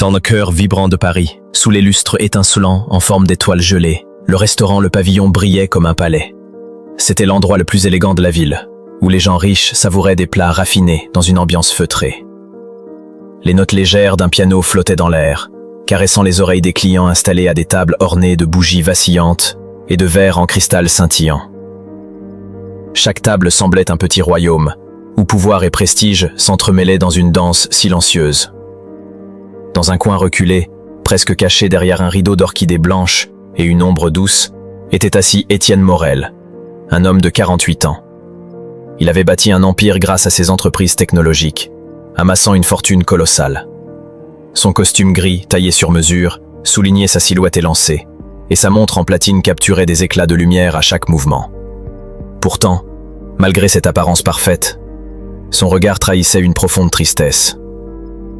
Dans le cœur vibrant de Paris, sous les lustres étincelants en forme d'étoiles gelées, le restaurant Le Pavillon brillait comme un palais. C'était l'endroit le plus élégant de la ville, où les gens riches savouraient des plats raffinés dans une ambiance feutrée. Les notes légères d'un piano flottaient dans l'air, caressant les oreilles des clients installés à des tables ornées de bougies vacillantes et de verres en cristal scintillant. Chaque table semblait un petit royaume, où pouvoir et prestige s'entremêlaient dans une danse silencieuse. Dans un coin reculé, presque caché derrière un rideau d'orchidées blanches et une ombre douce, était assis Étienne Morel, un homme de 48 ans. Il avait bâti un empire grâce à ses entreprises technologiques, amassant une fortune colossale. Son costume gris, taillé sur mesure, soulignait sa silhouette élancée, et sa montre en platine capturait des éclats de lumière à chaque mouvement. Pourtant, malgré cette apparence parfaite, son regard trahissait une profonde tristesse.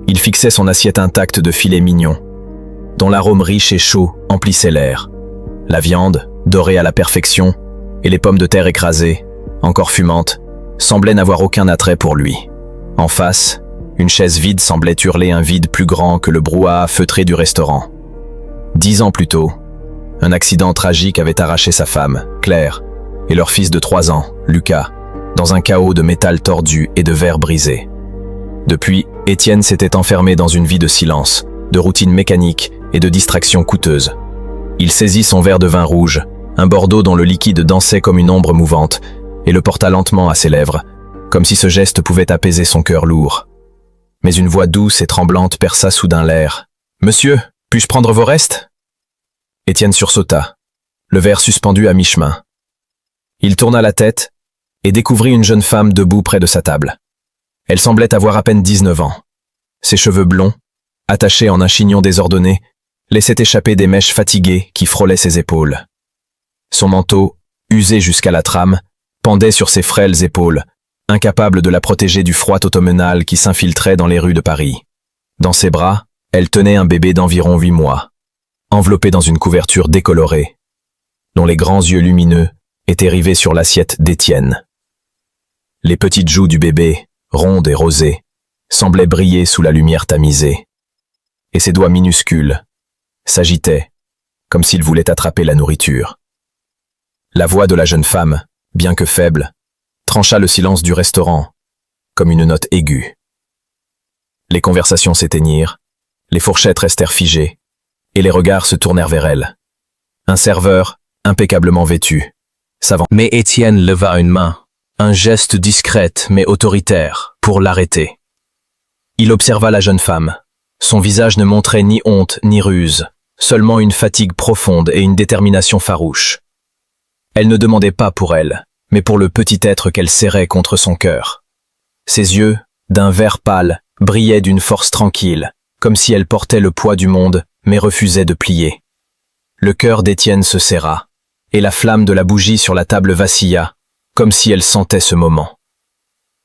Il fixait son assiette intacte de filets mignons, dont l'arôme riche et chaud emplissait l'air. La viande, dorée à la perfection, et les pommes de terre écrasées, encore fumantes, semblaient n'avoir aucun attrait pour lui. En face, une chaise vide semblait hurler un vide plus grand que le brouhaha feutré du restaurant. 10 ans plus tôt, un accident tragique avait arraché sa femme, Claire, et leur fils de 3 ans, Lucas, dans un chaos de métal tordu et de verre brisé. Depuis, Étienne s'était enfermé dans une vie de silence, de routine mécanique et de distractions coûteuses. Il saisit son verre de vin rouge, un Bordeaux dont le liquide dansait comme une ombre mouvante, et le porta lentement à ses lèvres, comme si ce geste pouvait apaiser son cœur lourd. Mais une voix douce et tremblante perça soudain l'air. « Monsieur, puis-je prendre vos restes ?» Étienne sursauta, le verre suspendu à mi-chemin. Il tourna la tête et découvrit une jeune femme debout près de sa table. Elle semblait avoir à peine 19 ans. Ses cheveux blonds, attachés en un chignon désordonné, laissaient échapper des mèches fatiguées qui frôlaient ses épaules. Son manteau, usé jusqu'à la trame, pendait sur ses frêles épaules, incapable de la protéger du froid automnal qui s'infiltrait dans les rues de Paris. Dans ses bras, elle tenait un bébé d'environ 8 mois, enveloppé dans une couverture décolorée, dont les grands yeux lumineux étaient rivés sur l'assiette d'Étienne. Les petites joues du bébé, rondes et rosées, semblaient briller sous la lumière tamisée, et ses doigts minuscules s'agitaient, comme s'il voulait attraper la nourriture. La voix de la jeune femme, bien que faible, trancha le silence du restaurant, comme une note aiguë. Les conversations s'éteignirent, les fourchettes restèrent figées, et les regards se tournèrent vers elle. Un serveur, impeccablement vêtu, s'avança. Mais Étienne leva une main, un geste discret mais autoritaire, pour l'arrêter. Il observa la jeune femme. Son visage ne montrait ni honte ni ruse, seulement une fatigue profonde et une détermination farouche. Elle ne demandait pas pour elle, mais pour le petit être qu'elle serrait contre son cœur. Ses yeux, d'un vert pâle, brillaient d'une force tranquille, comme si elle portait le poids du monde, mais refusait de plier. Le cœur d'Étienne se serra, et la flamme de la bougie sur la table vacilla, comme si elle sentait ce moment.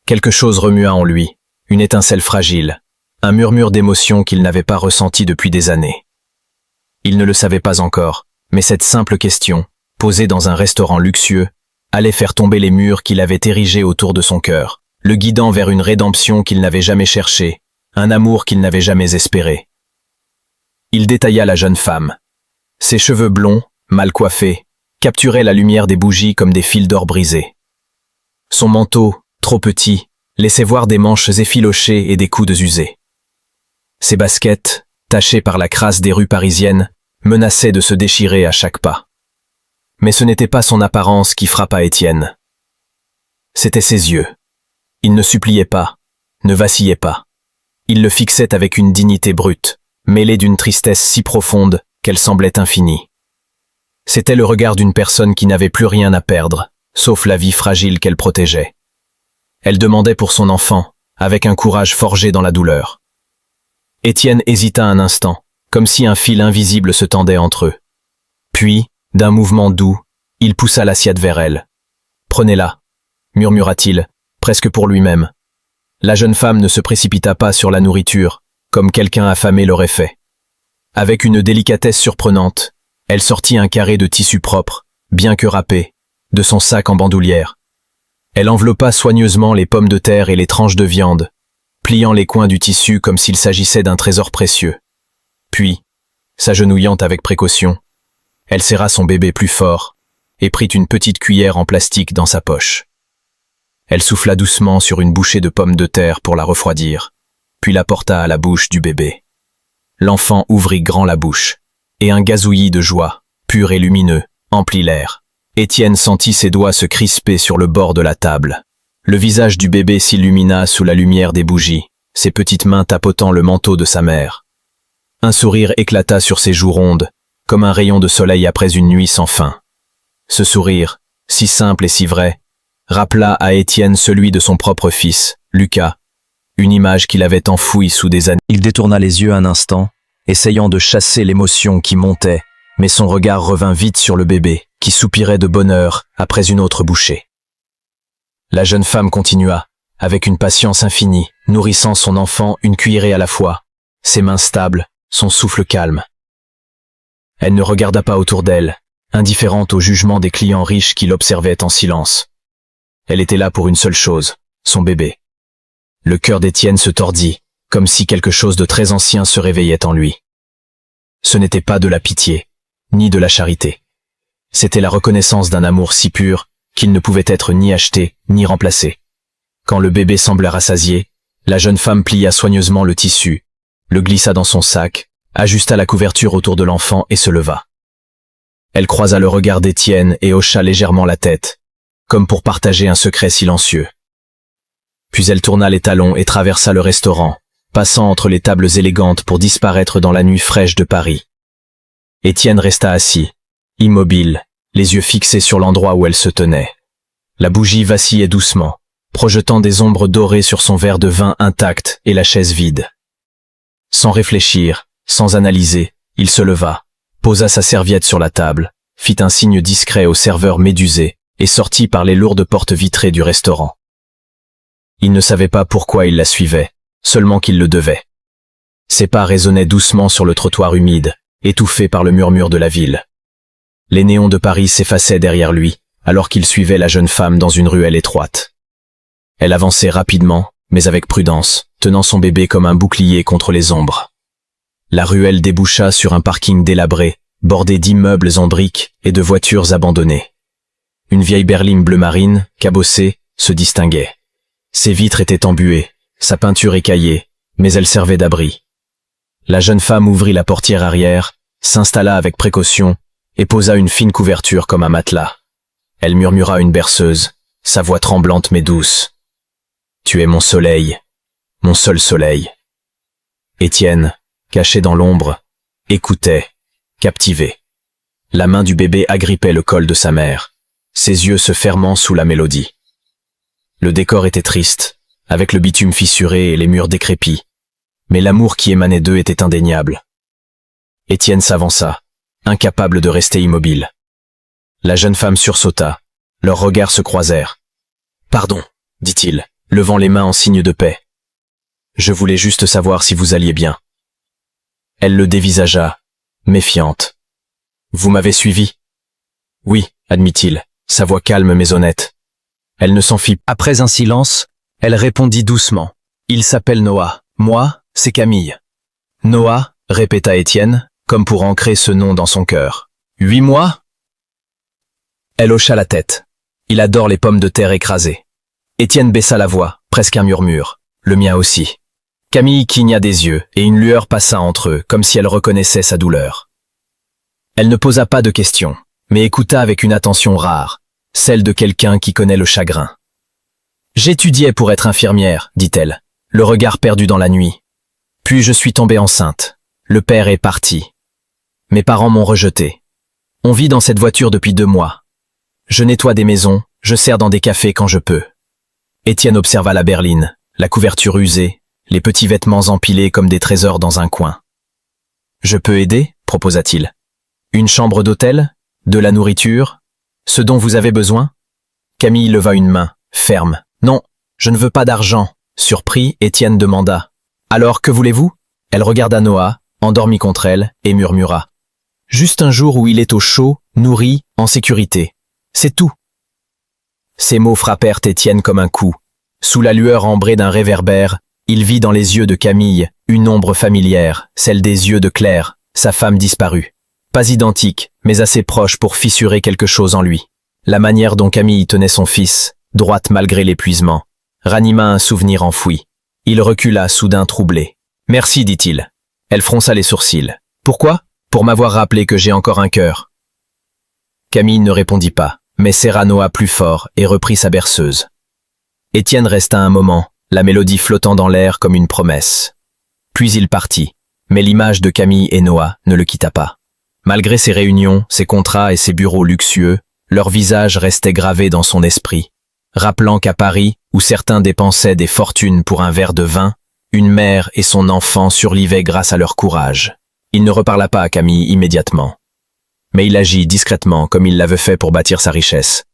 Quelque chose remua en lui, une étincelle fragile, un murmure d'émotion qu'il n'avait pas ressenti depuis des années. Il ne le savait pas encore, mais cette simple question, posée dans un restaurant luxueux, allait faire tomber les murs qu'il avait érigés autour de son cœur, le guidant vers une rédemption qu'il n'avait jamais cherchée, un amour qu'il n'avait jamais espéré. Il détailla la jeune femme. Ses cheveux blonds, mal coiffés, capturaient la lumière des bougies comme des fils d'or brisés. Son manteau, trop petit, laissait voir des manches effilochées et des coudes usés. Ses baskets, tachées par la crasse des rues parisiennes, menaçaient de se déchirer à chaque pas. Mais ce n'était pas son apparence qui frappa Étienne. C'étaient ses yeux. Il ne suppliait pas, ne vacillait pas. Il le fixait avec une dignité brute, mêlée d'une tristesse si profonde qu'elle semblait infinie. C'était le regard d'une personne qui n'avait plus rien à perdre, sauf la vie fragile qu'elle protégeait. Elle demandait pour son enfant, avec un courage forgé dans la douleur. Étienne hésita un instant, comme si un fil invisible se tendait entre eux. Puis, d'un mouvement doux, il poussa l'assiette vers elle. « Prenez-la » murmura-t-il, presque pour lui-même. La jeune femme ne se précipita pas sur la nourriture, comme quelqu'un affamé l'aurait fait. Avec une délicatesse surprenante, elle sortit un carré de tissu propre, bien que râpé, de son sac en bandoulière. Elle enveloppa soigneusement les pommes de terre et les tranches de viande, pliant les coins du tissu comme s'il s'agissait d'un trésor précieux. Puis, s'agenouillant avec précaution, elle serra son bébé plus fort et prit une petite cuillère en plastique dans sa poche. Elle souffla doucement sur une bouchée de pommes de terre pour la refroidir, puis la porta à la bouche du bébé. L'enfant ouvrit grand la bouche, et un gazouillis de joie, pur et lumineux, emplit l'air. Étienne sentit ses doigts se crisper sur le bord de la table. Le visage du bébé s'illumina sous la lumière des bougies, ses petites mains tapotant le manteau de sa mère. Un sourire éclata sur ses joues rondes, comme un rayon de soleil après une nuit sans fin. Ce sourire, si simple et si vrai, rappela à Étienne celui de son propre fils, Lucas, une image qu'il avait enfouie sous des années. Il détourna les yeux un instant, essayant de chasser l'émotion qui montait, mais son regard revint vite sur le bébé, qui soupirait de bonheur après une autre bouchée. La jeune femme continua, avec une patience infinie, nourrissant son enfant une cuillerée à la fois, ses mains stables, son souffle calme. Elle ne regarda pas autour d'elle, indifférente au jugement des clients riches qui l'observaient en silence. Elle était là pour une seule chose, son bébé. Le cœur d'Étienne se tordit, comme si quelque chose de très ancien se réveillait en lui. Ce n'était pas de la pitié, ni de la charité. C'était la reconnaissance d'un amour si pur qu'il ne pouvait être ni acheté, ni remplacé. Quand le bébé sembla rassasié, la jeune femme plia soigneusement le tissu, le glissa dans son sac, ajusta la couverture autour de l'enfant et se leva. Elle croisa le regard d'Étienne et hocha légèrement la tête, comme pour partager un secret silencieux. Puis elle tourna les talons et traversa le restaurant, passant entre les tables élégantes pour disparaître dans la nuit fraîche de Paris. Étienne resta assis, immobile, les yeux fixés sur l'endroit où elle se tenait. La bougie vacillait doucement, projetant des ombres dorées sur son verre de vin intact et la chaise vide. Sans réfléchir, sans analyser, il se leva, posa sa serviette sur la table, fit un signe discret au serveur médusé et sortit par les lourdes portes vitrées du restaurant. Il ne savait pas pourquoi il la suivait, seulement qu'il le devait. Ses pas résonnaient doucement sur le trottoir humide, étouffé par le murmure de la ville. Les néons de Paris s'effaçaient derrière lui, alors qu'il suivait la jeune femme dans une ruelle étroite. Elle avançait rapidement, mais avec prudence, tenant son bébé comme un bouclier contre les ombres. La ruelle déboucha sur un parking délabré, bordé d'immeubles en briques et de voitures abandonnées. Une vieille berline bleu marine, cabossée, se distinguait. Ses vitres étaient embuées, sa peinture écaillée, mais elle servait d'abri. La jeune femme ouvrit la portière arrière, s'installa avec précaution et posa une fine couverture comme un matelas. Elle murmura une berceuse, sa voix tremblante mais douce. « Tu es mon soleil, mon seul soleil. » Étienne, caché dans l'ombre, écoutait, captivé. La main du bébé agrippait le col de sa mère, ses yeux se fermant sous la mélodie. Le décor était triste, avec le bitume fissuré et les murs décrépits, mais l'amour qui émanait d'eux était indéniable. Étienne s'avança, incapable de rester immobile. La jeune femme sursauta, leurs regards se croisèrent. « Pardon, dit-il, levant les mains en signe de paix. Je voulais juste savoir si vous alliez bien. » Elle le dévisagea, méfiante. « Vous m'avez suivi ?»« Oui, admit-il, sa voix calme mais honnête. » Elle ne s'en fit. Après un silence, elle répondit doucement. « Il s'appelle Noah. Moi, c'est Camille. » « Noah, répéta Étienne, comme pour ancrer ce nom dans son cœur. « 8 mois ?» Elle hocha la tête. « Il adore les pommes de terre écrasées. » Étienne baissa la voix, presque un murmure. Le mien aussi. Camille cligna des yeux, et une lueur passa entre eux, comme si elle reconnaissait sa douleur. Elle ne posa pas de questions, mais écouta avec une attention rare, celle de quelqu'un qui connaît le chagrin. « J'étudiais pour être infirmière, dit-elle, le regard perdu dans la nuit. Puis je suis tombée enceinte. Le père est parti. Mes parents m'ont rejetée. On vit dans cette voiture depuis 2 mois. Je nettoie des maisons, je sers dans des cafés quand je peux. » Étienne observa la berline, la couverture usée, les petits vêtements empilés comme des trésors dans un coin. « Je peux aider ?» proposa-t-il. « Une chambre d'hôtel? De la nourriture? Ce dont vous avez besoin ?» Camille leva une main, ferme. « Non, je ne veux pas d'argent. » Surpris, Étienne demanda. « Alors, que voulez-vous » Elle regarda Noah, endormi contre elle, et murmura. « Juste un jour où il est au chaud, nourri, en sécurité. C'est tout. » Ces mots frappèrent Étienne comme un coup. Sous la lueur ambrée d'un réverbère, il vit dans les yeux de Camille Une ombre familière, celle des yeux de Claire, sa femme disparue. Pas identique, mais assez proche pour fissurer quelque chose en lui. La manière dont Camille tenait son fils, droite malgré l'épuisement, ranima un souvenir enfoui. Il recula, soudain troublé. « Merci, dit-il. » Elle fronça les sourcils. « Pourquoi ? Pour m'avoir rappelé que j'ai encore un cœur. » Camille ne répondit pas, mais serra Noah plus fort et reprit sa berceuse. Étienne resta un moment, la mélodie flottant dans l'air comme une promesse. Puis il partit, mais l'image de Camille et Noah ne le quitta pas. Malgré ses réunions, ses contrats et ses bureaux luxueux, leurs visages restaient gravés dans son esprit, rappelant qu'à Paris, où certains dépensaient des fortunes pour un verre de vin, une mère et son enfant survivaient grâce à leur courage. Il ne reparla pas à Camille immédiatement. Mais il agit discrètement comme il l'avait fait pour bâtir sa richesse.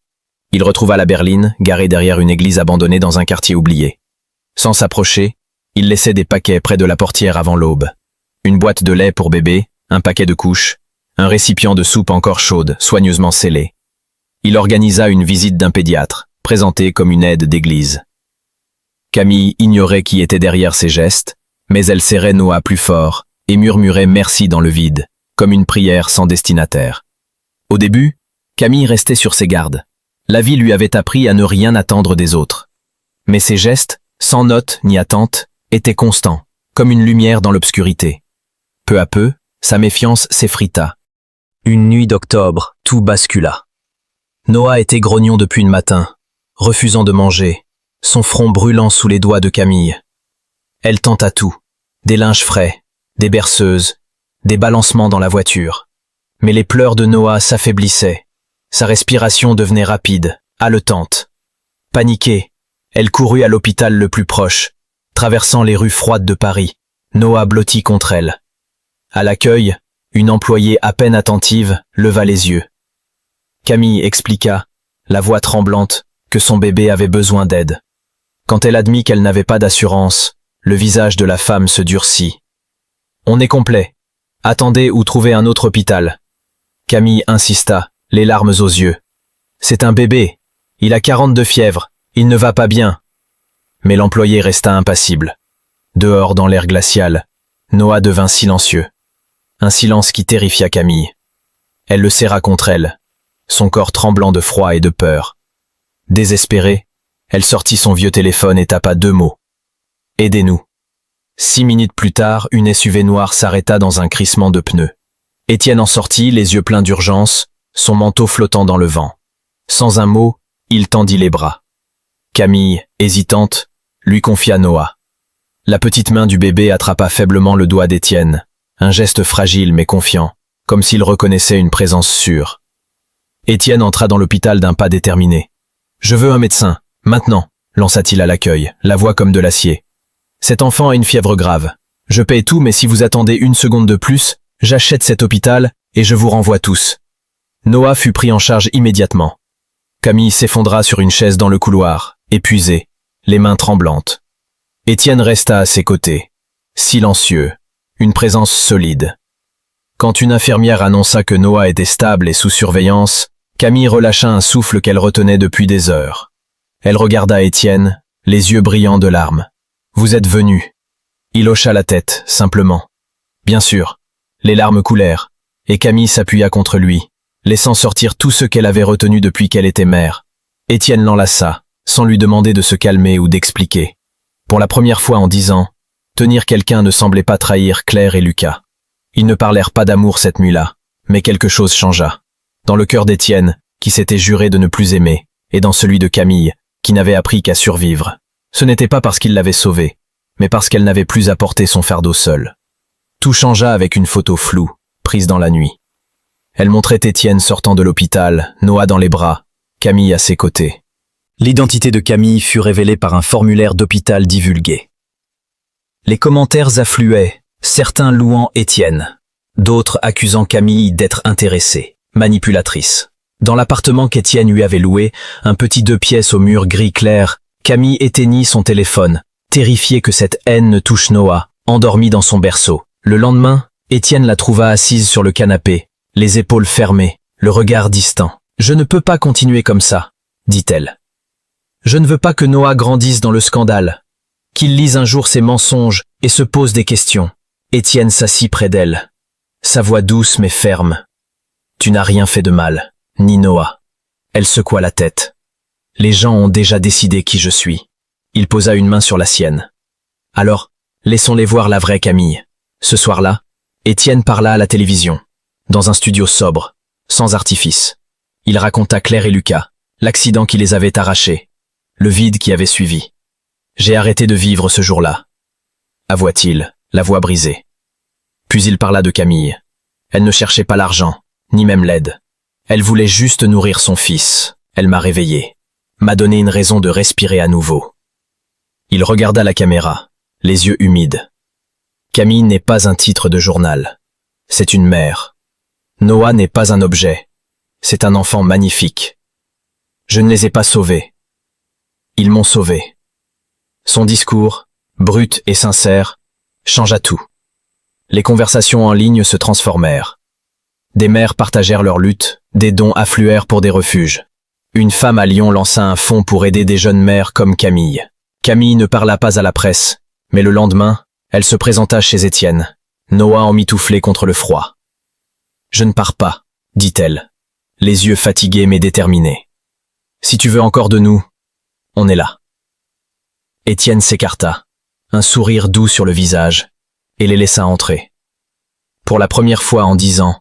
Il retrouva la berline, garée derrière une église abandonnée dans un quartier oublié. Sans s'approcher, il laissait des paquets près de la portière avant l'aube. Une boîte de lait pour bébé, un paquet de couches, un récipient de soupe encore chaude, soigneusement scellé. Il organisa une visite d'un pédiatre, présentée comme une aide d'église. Camille ignorait qui était derrière ses gestes, mais elle serrait Noah plus fort et murmurait merci dans le vide, comme une prière sans destinataire. Au début, Camille restait sur ses gardes. La vie lui avait appris à ne rien attendre des autres. Mais ses gestes, sans note ni attente, étaient constants, comme une lumière dans l'obscurité. Peu à peu, sa méfiance s'effrita. Une nuit d'octobre, tout bascula. Noah était grognon depuis le matin, refusant de manger, son front brûlant sous les doigts de Camille. Elle tenta tout, des linges frais, des berceuses, des balancements dans la voiture. Mais les pleurs de Noah s'affaiblissaient, sa respiration devenait rapide, haletante. Paniquée, elle courut à l'hôpital le plus proche, traversant les rues froides de Paris. Noah blottit contre elle. À l'accueil, une employée à peine attentive leva les yeux. Camille expliqua, la voix tremblante, que son bébé avait besoin d'aide. Quand elle admit qu'elle n'avait pas d'assurance, le visage de la femme se durcit. « On est complet. Attendez ou trouvez un autre hôpital. » Camille insista, les larmes aux yeux. « C'est un bébé. Il a 42 fièvres. Il ne va pas bien. » Mais l'employé resta impassible. Dehors, dans l'air glacial, Noah devint silencieux. Un silence qui terrifia Camille. Elle le serra contre elle, son corps tremblant de froid et de peur. Désespérée, elle sortit son vieux téléphone et tapa 2 mots. « Aidez-nous ». 6 minutes plus tard, une SUV noire s'arrêta dans un crissement de pneus. Étienne en sortit, les yeux pleins d'urgence, son manteau flottant dans le vent. Sans un mot, il tendit les bras. Camille, hésitante, lui confia Noah. La petite main du bébé attrapa faiblement le doigt d'Étienne, un geste fragile mais confiant, comme s'il reconnaissait une présence sûre. Étienne entra dans l'hôpital d'un pas déterminé. « Je veux un médecin, maintenant », lança-t-il à l'accueil, la voix comme de l'acier. « Cet enfant a une fièvre grave. Je paye tout, mais si vous attendez 1 seconde de plus, j'achète cet hôpital et je vous renvoie tous. » Noah fut pris en charge immédiatement. Camille s'effondra sur une chaise dans le couloir, épuisée, les mains tremblantes. Étienne resta à ses côtés, silencieux, une présence solide. Quand une infirmière annonça que Noah était stable et sous surveillance, Camille relâcha un souffle qu'elle retenait depuis des heures. Elle regarda Étienne, les yeux brillants de larmes. « Vous êtes venu ?» Il hocha la tête, simplement. Bien sûr, les larmes coulèrent, et Camille s'appuya contre lui, laissant sortir tout ce qu'elle avait retenu depuis qu'elle était mère. Étienne l'enlaça, sans lui demander de se calmer ou d'expliquer. Pour la première fois en 10 ans, tenir quelqu'un ne semblait pas trahir Claire et Lucas. Ils ne parlèrent pas d'amour cette nuit-là, mais quelque chose changea. Dans le cœur d'Étienne, qui s'était juré de ne plus aimer, et dans celui de Camille, qui n'avait appris qu'à survivre. Ce n'était pas parce qu'il l'avait sauvée, mais parce qu'elle n'avait plus à porter son fardeau seule. Tout changea avec une photo floue, prise dans la nuit. Elle montrait Étienne sortant de l'hôpital, Noah dans les bras, Camille à ses côtés. L'identité de Camille fut révélée par un formulaire d'hôpital divulgué. Les commentaires affluaient, certains louant Étienne, d'autres accusant Camille d'être intéressée, manipulatrice. Dans l'appartement qu'Étienne lui avait loué, un petit 2 pièces au mur gris clair, Camille éteignit son téléphone, terrifiée que cette haine ne touche Noah, endormi dans son berceau. Le lendemain, Étienne la trouva assise sur le canapé, les épaules fermées, le regard distant. « Je ne peux pas continuer comme ça », dit-elle. « Je ne veux pas que Noah grandisse dans le scandale, qu'il lise un jour ses mensonges et se pose des questions. Étienne s'assit près d'elle. Sa voix douce mais ferme. « Tu n'as rien fait de mal, ni Noah. » Elle secoua la tête. « Les gens ont déjà décidé qui je suis. » Il posa une main sur la sienne. « Alors, laissons-les voir la vraie Camille. » Ce soir-là, Étienne parla à la télévision, dans un studio sobre, sans artifice. Il raconta Claire et Lucas, l'accident qui les avait arrachés, le vide qui avait suivi. « J'ai arrêté de vivre ce jour-là, » avoua-t-il, la voix brisée. Puis il parla de Camille. Elle ne cherchait pas l'argent, ni même l'aide. Elle voulait juste nourrir son fils. Elle m'a réveillé, m'a donné une raison de respirer à nouveau. Il regarda la caméra, les yeux humides. Camille n'est pas un titre de journal. C'est une mère. Noah n'est pas un objet. C'est un enfant magnifique. Je ne les ai pas sauvés. Ils m'ont sauvé. Son discours, brut et sincère, changea tout. Les conversations en ligne se transformèrent. Des mères partagèrent leur lutte, des dons affluèrent pour des refuges. Une femme à Lyon lança un fonds pour aider des jeunes mères comme Camille. Camille ne parla pas à la presse, mais le lendemain, elle se présenta chez Étienne. Noah emmitouflé contre le froid. « Je ne pars pas, » dit-elle, les yeux fatigués mais déterminés. « Si tu veux encore de nous, on est là. » Étienne s'écarta, un sourire doux sur le visage, et les laissa entrer. Pour la première fois en 10 ans,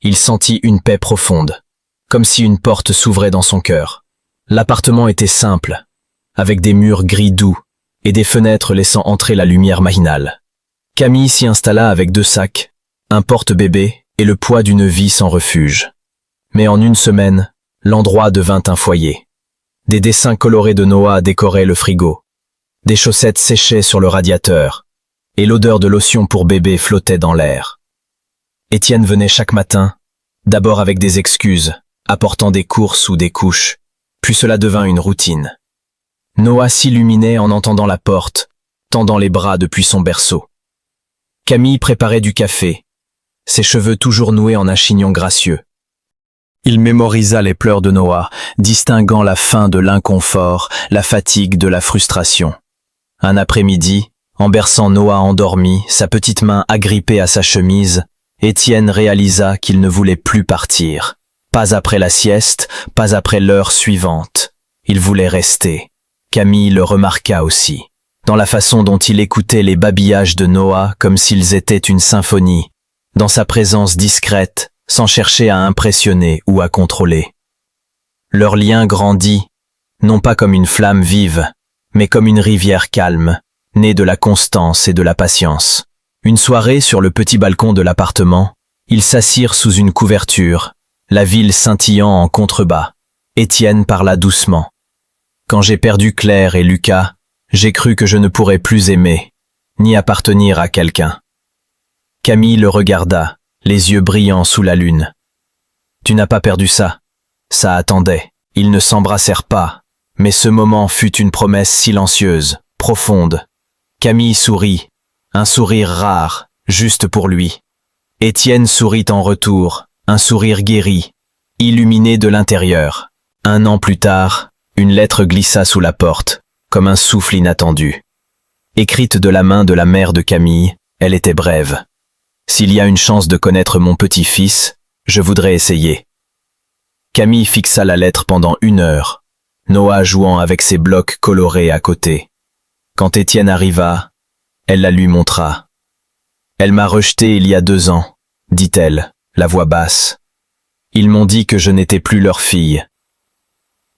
il sentit une paix profonde, comme si une porte s'ouvrait dans son cœur. L'appartement était simple, avec des murs gris doux et des fenêtres laissant entrer la lumière matinale. Camille s'y installa avec 2 sacs, un porte-bébé et le poids d'une vie sans refuge. Mais en une semaine, l'endroit devint un foyer. Des dessins colorés de Noah décoraient le frigo. Des chaussettes séchaient sur le radiateur, et l'odeur de lotion pour bébé flottait dans l'air. Étienne venait chaque matin, d'abord avec des excuses, apportant des courses ou des couches, puis cela devint une routine. Noah s'illuminait en entendant la porte, tendant les bras depuis son berceau. Camille préparait du café, ses cheveux toujours noués en un chignon gracieux. Il mémorisa les pleurs de Noah, distinguant la faim de l'inconfort, la fatigue de la frustration. Un après-midi, en berçant Noah endormi, sa petite main agrippée à sa chemise, Étienne réalisa qu'il ne voulait plus partir. Pas après la sieste, pas après l'heure suivante. Il voulait rester. Camille le remarqua aussi, dans la façon dont il écoutait les babillages de Noah comme s'ils étaient une symphonie, dans sa présence discrète, sans chercher à impressionner ou à contrôler. Leur lien grandit, non pas comme une flamme vive, mais comme une rivière calme, née de la constance et de la patience. Une soirée sur le petit balcon de l'appartement, ils s'assirent sous une couverture, la ville scintillant en contrebas. Étienne parla doucement. « Quand j'ai perdu Claire et Lucas, j'ai cru que je ne pourrais plus aimer, ni appartenir à quelqu'un. » Camille le regarda, les yeux brillants sous la lune. « Tu n'as pas perdu ça. Ça attendait. » Ils ne s'embrassèrent pas, mais ce moment fut une promesse silencieuse, profonde. Camille sourit, un sourire rare, juste pour lui. Étienne sourit en retour, un sourire guéri, illuminé de l'intérieur. 1 an plus tard, une lettre glissa sous la porte, comme un souffle inattendu. Écrite de la main de la mère de Camille, elle était brève. « S'il y a une chance de connaître mon petit-fils, je voudrais essayer. » Camille fixa la lettre pendant 1 heure, Noah jouant avec ses blocs colorés à côté. Quand Étienne arriva, elle la lui montra. « Elle m'a rejeté il y a 2 ans, dit-elle, la voix basse. Ils m'ont dit que je n'étais plus leur fille. »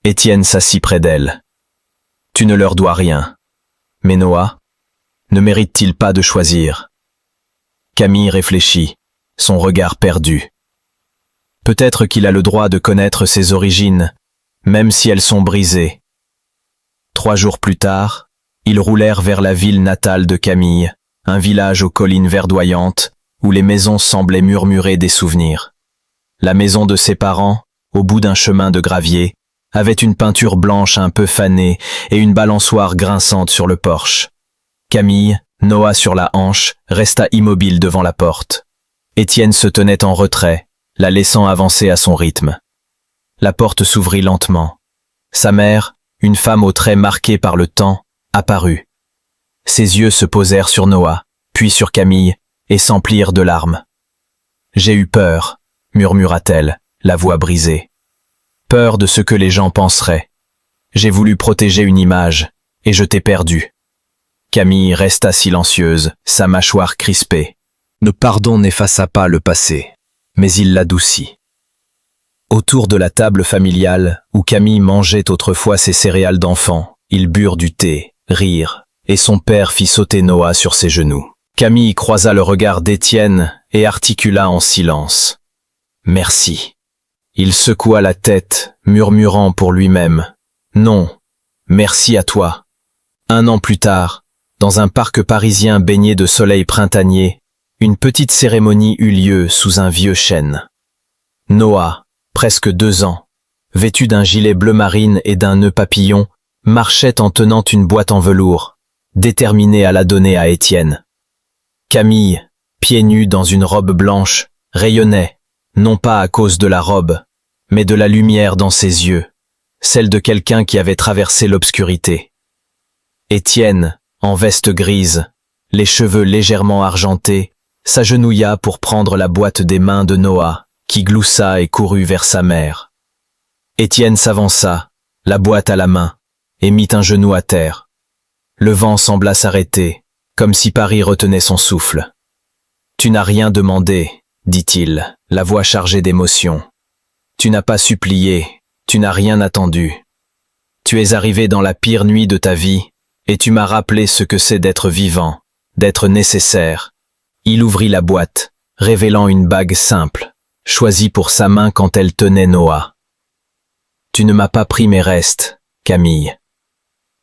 Étienne s'assit près d'elle. « Tu ne leur dois rien. Mais Noah, ne mérite-t-il pas de choisir ?» Camille réfléchit, son regard perdu. Peut-être qu'il a le droit de connaître ses origines, même si elles sont brisées. 3 jours plus tard, ils roulèrent vers la ville natale de Camille, un village aux collines verdoyantes, où les maisons semblaient murmurer des souvenirs. La maison de ses parents, au bout d'un chemin de gravier, avait une peinture blanche un peu fanée et une balançoire grinçante sur le porche. Camille, Noah sur la hanche, resta immobile devant la porte. Étienne se tenait en retrait, la laissant avancer à son rythme. La porte s'ouvrit lentement. Sa mère, une femme aux traits marqués par le temps, apparut. Ses yeux se posèrent sur Noah, puis sur Camille, et s'emplirent de larmes. « J'ai eu peur, murmura-t-elle, la voix brisée. Peur de ce que les gens penseraient. J'ai voulu protéger une image, et je t'ai perdu. » Camille resta silencieuse, sa mâchoire crispée. Le pardon n'effaça pas le passé, mais il l'adoucit. Autour de la table familiale, où Camille mangeait autrefois ses céréales d'enfant, ils burent du thé, rirent, et son père fit sauter Noah sur ses genoux. Camille croisa le regard d'Étienne et articula en silence. « Merci. » Il secoua la tête, murmurant pour lui-même. « Non, merci à toi. » 1 an plus tard, dans un parc parisien baigné de soleil printanier, une petite cérémonie eut lieu sous un vieux chêne. Noah, presque 2 ans, vêtu d'un gilet bleu marine et d'un nœud papillon, marchait en tenant une boîte en velours, déterminé à la donner à Étienne. Camille, pieds nus dans une robe blanche, rayonnait, non pas à cause de la robe, mais de la lumière dans ses yeux, celle de quelqu'un qui avait traversé l'obscurité. Étienne, en veste grise, les cheveux légèrement argentés, s'agenouilla pour prendre la boîte des mains de Noah, qui gloussa et courut vers sa mère. Étienne s'avança, la boîte à la main, et mit un genou à terre. Le vent sembla s'arrêter, comme si Paris retenait son souffle. « Tu n'as rien demandé, » dit-il, la voix chargée d'émotion. « Tu n'as pas supplié, tu n'as rien attendu. Tu es arrivé dans la pire nuit de ta vie, et tu m'as rappelé ce que c'est d'être vivant, d'être nécessaire. » Il ouvrit la boîte, révélant une bague simple, choisie pour sa main quand elle tenait Noah. « Tu ne m'as pas pris mes restes, Camille.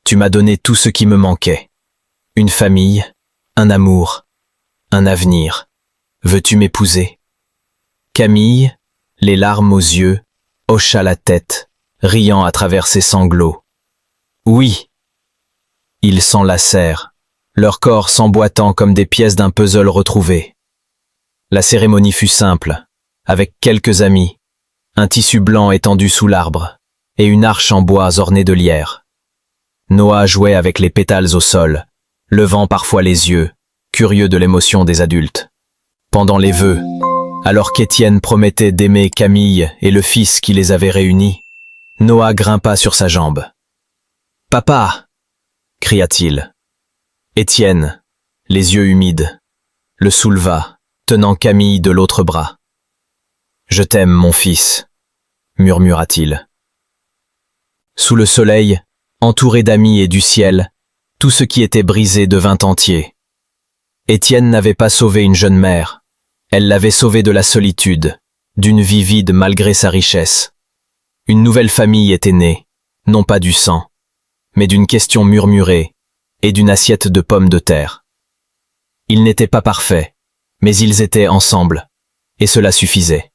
Tu m'as donné tout ce qui me manquait. Une famille, un amour, un avenir. Veux-tu m'épouser ?» Camille, les larmes aux yeux, hocha la tête, riant à travers ses sanglots. « Oui !» Ils s'enlacèrent, leurs corps s'emboîtant comme des pièces d'un puzzle retrouvé. La cérémonie fut simple, avec quelques amis, un tissu blanc étendu sous l'arbre, et une arche en bois ornée de lierre. Noah jouait avec les pétales au sol, levant parfois les yeux, curieux de l'émotion des adultes. Pendant les vœux, alors qu'Étienne promettait d'aimer Camille et le fils qui les avait réunis, Noah grimpa sur sa jambe. « Papa !» cria-t-il. Étienne, les yeux humides, le souleva, tenant Camille de l'autre bras. « Je t'aime, mon fils !» murmura-t-il. Sous le soleil, entouré d'amis et du ciel, tout ce qui était brisé devint entier. Étienne n'avait pas sauvé une jeune mère, elle l'avait sauvé de la solitude, d'une vie vide malgré sa richesse. Une nouvelle famille était née, non pas du sang, mais d'une question murmurée et d'une assiette de pommes de terre. Ils n'étaient pas parfaits, mais ils étaient ensemble, et cela suffisait.